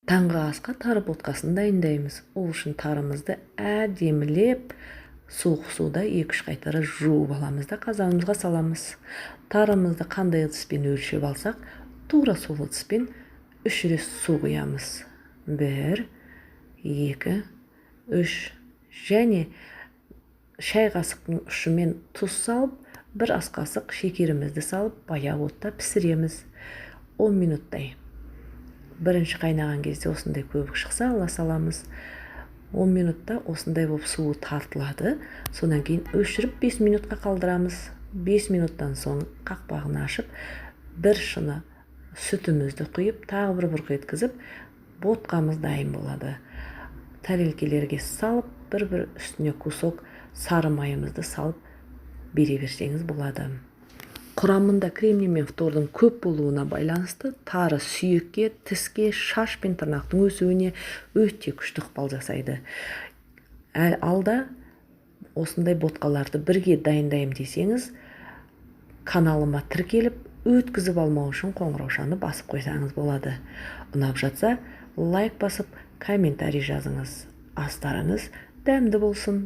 Таңғы асқа тары боткасын дайындаймыз. Ол үшін тарымызды әдемілеп суық суда 2-3 қайтара жуып аламыз да қазанымызға саламыз. Тарымызды қандай ыдыспен өлшеп алсақ, тура сол ыдыспен 3 рет су құямыз. 1, 2, 3 және шай қасықтың ұшымен тұз салып, 1 ас қасық шекерімізді салып, баяу отта пісіреміз. 10 минуттай. Бірінші қайнаған кезде осындай көбік шықса, ала саламыз. 10 минутта осындай болып суы тартылады. Сонан кейін өшіріп 5 минутқа қалдырамыз. 5 минуттан соң қақпағын ашып, бір шыны сүтімізді құйып, тағы бір бұрқ еткізіп, ботқамыз дайын болады. Тәрелкелерге салып, бір-бір үстіне кусок сары майымызды салып бере берсеңіз болады. Құрамында кремний мен фтордың көп болуына байланысты тары сүйекке, тіске, шаш пен тырнақтың өсуіне өте күшті ықпал жасайды. Алда осындай ботқаларды бірге дайындаймын десеңіз, каналыма тіркеліп, өткізіп алмау үшін қоңыраушаны басып қойсаңыз болады. Ұнап жатса, лайк басып, комментарий жазыңыз. Астарыңыз дәмді болсын.